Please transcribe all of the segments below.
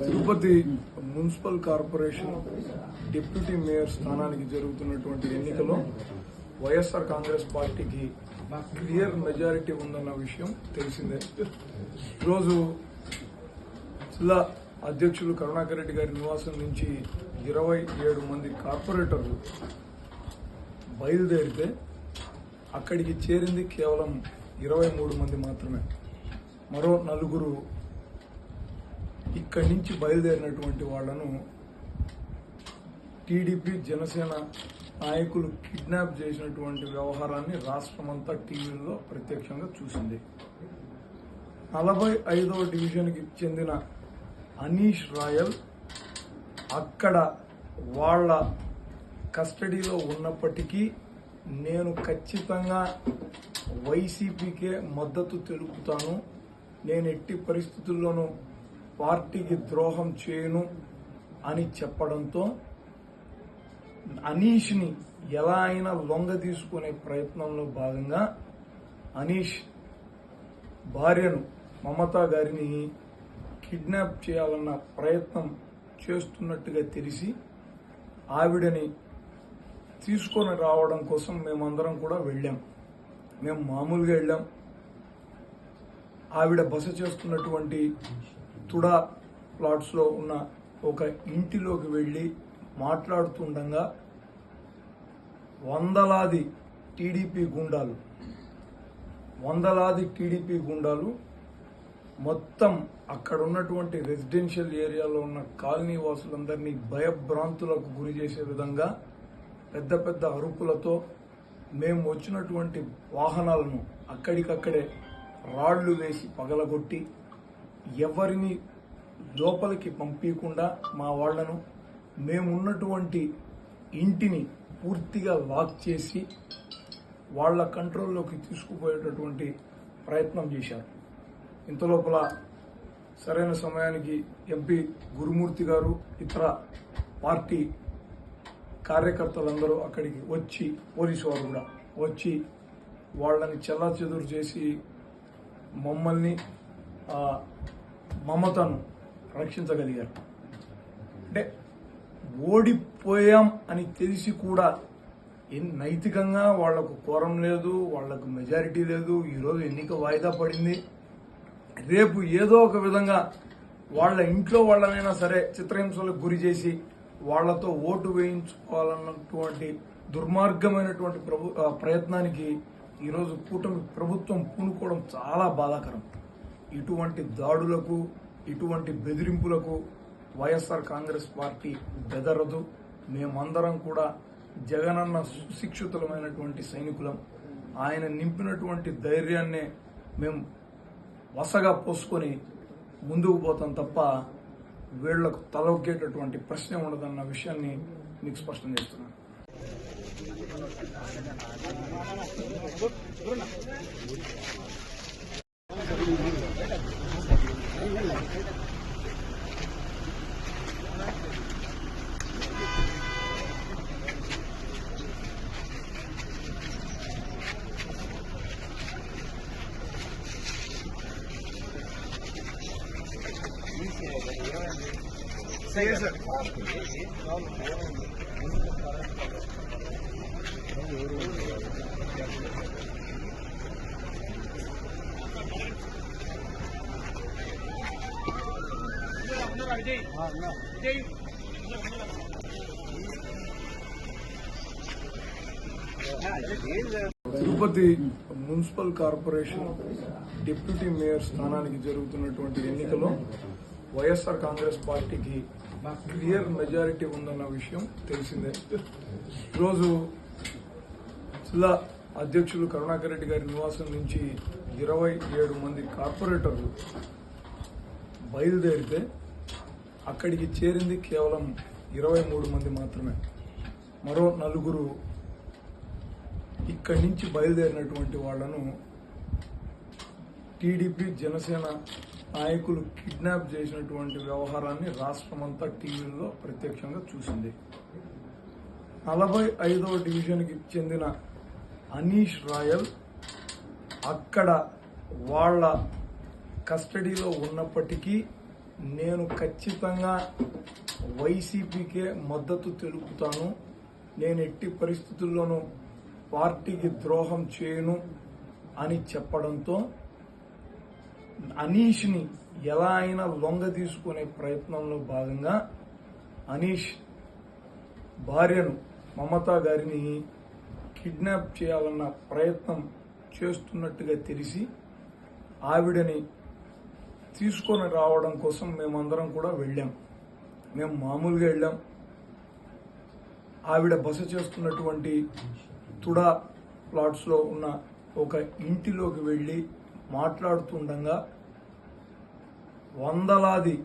Tirupati municipal corporation deputy mayor స్థానానికి జరుగుతున్నటువంటి ఎన్నికలో వైఎస్ఆర్ కాంగ్రెస్ పార్టీకి క్లియర్ మెజారిటీ ఉందన్న విషయం తెలిసిందే. ఈరోజు జిల్లా అధ్యక్షులు కరుణాకర్ రెడ్డి గారి నివాసం నుంచి 27 మంది కార్పొరేటర్లు బయలుదేరితే అక్కడికి చేరింది కేవలం 23 మంది మాత్రమే. మరో 4 ఇక్కడి నుంచి బయలుదేరినటువంటి వాళ్లను టీడీపీ జనసేన నాయకులు కిడ్నాప్ చేసినటువంటి వ్యవహారాన్ని రాష్ట్రమంతా టీవీల్లో ప్రత్యక్షంగా చూసింది. 45వ డివిజన్కి చెందిన అనీష్ రాయల్ అక్కడ వాళ్ళ కస్టడీలో ఉన్నప్పటికీ నేను ఖచ్చితంగా వైసీపీకే మద్దతు తెలుపుతాను, నేను ఎట్టి పరిస్థితుల్లోనూ పార్టీకి ద్రోహం చేయను అని చెప్పడంతో అనీష్ని ఎలా అయినా లొంగ తీసుకునే ప్రయత్నంలో భాగంగా అనీష్ భార్యను మమతా గారిని కిడ్నాప్ చేయాలన్న ప్రయత్నం చేస్తున్నట్టుగా తెలిసి ఆవిడని తీసుకొని రావడం కోసం మేమందరం కూడా వెళ్ళాం. మేము మామూలుగా వెళ్ళాం. ఆవిడ బస చేస్తున్నటువంటి తుడా ప్లాట్స్లో ఉన్న ఒక ఇంటిలోకి వెళ్ళి మాట్లాడుతుండగా వందలాది టీడీపీ గుండాలు మొత్తం అక్కడ ఉన్నటువంటి రెసిడెన్షియల్ ఏరియాలో ఉన్న కాలనీ వాసులందరినీ భయభ్రాంతులకు గురి చేసే విధంగా పెద్ద పెద్ద అరుపులతో మేము వచ్చినటువంటి వాహనాలను అక్కడికక్కడే రాళ్లు వేసి పగలగొట్టి ఎవరిని లోపలికి పంపించకుండా మా వాళ్లను మేమున్నటువంటి ఇంటిని పూర్తిగా లాక్ చేసి వాళ్ల కంట్రోల్లోకి తీసుకుపోయేటటువంటి ప్రయత్నం చేశారు. ఇంతలోపల సరైన సమయానికి ఎంపీ గురుమూర్తి గారు ఇతర పార్టీ కార్యకర్తలందరూ అక్కడికి వచ్చి, పోలీసు వారు కూడా వచ్చి వాళ్ళని చెల్లాచెదురు చేసి మమ్మల్ని మమతను రక్షించగలిగారు. అంటే ఓడిపోయాం అని తెలిసి కూడా నైతికంగా వాళ్లకు కోరం లేదు, వాళ్లకు మెజారిటీ లేదు. ఈరోజు ఎన్నిక వాయిదా పడింది. రేపు ఏదో ఒక విధంగా వాళ్ళ ఇంట్లో వాళ్ళనైనా సరే చిత్రహింసలకు గురి చేసి వాళ్లతో ఓటు వేయించుకోవాలన్నటువంటి దుర్మార్గమైనటువంటి ప్రయత్నానికి ఈరోజు కూటమి ప్రభుత్వం పూనుకోవడం చాలా బాధాకరం. ఇటువంటి దాడులకు, ఇటువంటి బెదిరింపులకు వైఎస్ఆర్ కాంగ్రెస్ పార్టీ బెదరదు. మేమందరం కూడా జగనన్న సుశిక్షితులమైనటువంటి సైనికులం. ఆయన నింపినటువంటి ధైర్యాన్నే మేము వసగా పోసుకొని ముందుకు పోతాం తప్ప వీళ్లకు తలొగ్గేటటువంటి ప్రశ్నే ఉండదన్న విషయాన్ని మీకు స్పష్టం చేస్తున్నాను. सही है sir. Tirupati municipal corporation deputy mayor స్థానానికి జరుగుతున్నటువంటి ఎన్నికలో వైఎస్ఆర్ కాంగ్రెస్ పార్టీకి క్లియర్ మెజారిటీ ఉందన్న విషయం తెలిసిందే. ఈరోజు జిల్లా అధ్యక్షులు కరుణాకర్ రెడ్డి గారి నివాసం నుంచి 27 మంది కార్పొరేటర్లు బయలుదేరితే అక్కడికి చేరింది కేవలం 23 మంది మాత్రమే. మరో 4 ఇక్కడి నుంచి బయలుదేరినటువంటి వాళ్లను టీడీపీ జనసేన నాయకులు కిడ్నాప్ చేసినటువంటి వ్యవహారాన్ని రాష్ట్రమంతా టీవీల్లో ప్రత్యక్షంగా చూసింది. 45వ డివిజన్కి చెందిన అనీష్ రాయల్ అక్కడ వాళ్ళ కస్టడీలో ఉన్నప్పటికీ నేను ఖచ్చితంగా వైసీపీకే మద్దతు తెలుపుతాను. నేను ఎట్టి పరిస్థితుల్లోనూ పార్టీకి ద్రోహం చేయను అని చెప్పడంతో అనీష్ని ఎలా అయినా లొంగ తీసుకునే ప్రయత్నంలో భాగంగా అనీష్ భార్యను మమతా గారిని కిడ్నాప్ చేయాలన్న ప్రయత్నం చేస్తున్నట్టుగా తెలిసి ఆవిడని తీసుకొని రావడం కోసం మేమందరం కూడా వెళ్ళాం. మేము మామూలుగా వెళ్ళాం. ఆవిడ బస చేస్తున్నటువంటి తుడా ప్లాట్స్లో ఉన్న ఒక ఇంటిలోకి వెళ్ళి మాట్లాడుతుండగా వందలాది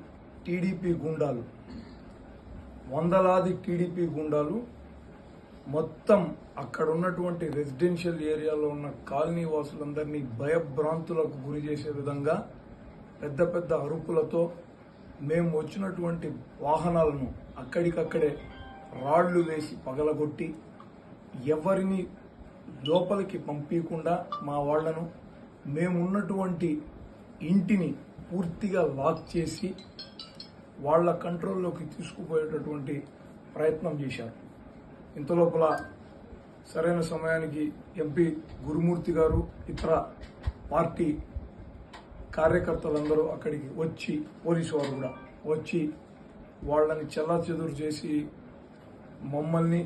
టీడీపీ గుండాలు మొత్తం అక్కడ ఉన్నటువంటి రెసిడెన్షియల్ ఏరియాలో ఉన్న కాలనీ వాసులందరినీ భయభ్రాంతులకు గురి చేసే విధంగా పెద్ద పెద్ద అరుపులతో మేము వచ్చినటువంటి వాహనాలను అక్కడికక్కడే రాళ్లు వేసి పగలగొట్టి ఎవరిని లోపలికి పంపించకుండా మా వాళ్లను మేమున్నటువంటి ఇంటిని పూర్తిగా లాక్ చేసి వాళ్ల కంట్రోల్లోకి తీసుకుపోయేటటువంటి ప్రయత్నం చేశారు. ఇంతలోపల సరైన సమయానికి ఎంపీ గురుమూర్తి గారు ఇతర పార్టీ కార్యకర్తలందరూ అక్కడికి వచ్చి, పోలీసు వారు కూడా వచ్చి వాళ్ళని చెల్లాచెదురు చేసి మమ్మల్ని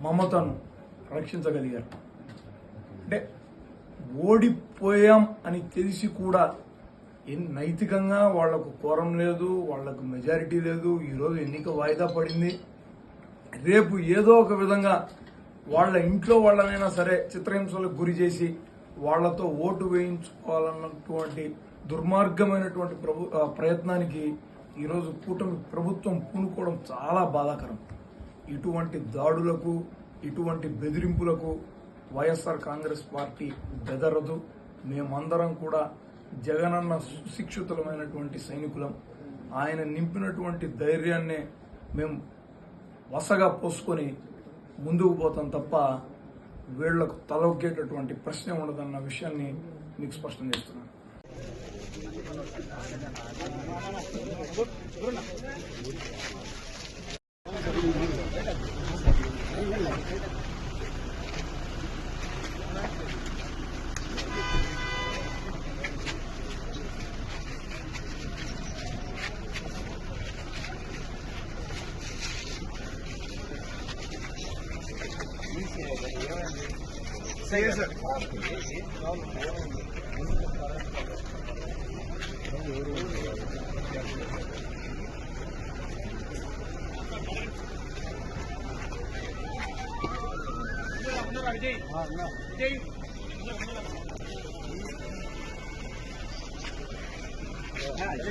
మమతను రక్షించగలిగారు. అంటే ఓడిపోయాం అని తెలిసి కూడా నైతికంగా వాళ్లకు కోరం లేదు, వాళ్లకు మెజారిటీ లేదు. ఈరోజు ఎన్నిక వాయిదా పడింది. రేపు ఏదో ఒక విధంగా వాళ్ళ ఇంట్లో వాళ్ళనైనా సరే చిత్రహింసలకు గురి చేసి వాళ్లతో ఓటు వేయించుకోవాలన్నటువంటి దుర్మార్గమైనటువంటి ప్రయత్నానికి ఈరోజు కూటమి ప్రభుత్వం పూనుకోవడం చాలా బాధాకరం. ఇటువంటి దాడులకు, ఇటువంటి బెదిరింపులకు వైఎస్ఆర్ కాంగ్రెస్ పార్టీ బెదరదు. మేమందరం కూడా జగనన్న సుశిక్షితులమైనటువంటి సైనికులం. ఆయన నింపినటువంటి ధైర్యాన్నే మేము వసగా పోసుకొని ముందుకు పోతాం తప్ప వీళ్లకు తలొగ్గేటటువంటి ప్రశ్నే ఉండదన్న విషయాన్ని మీకు స్పష్టం చేస్తున్నాను. सही है सर.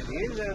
विजय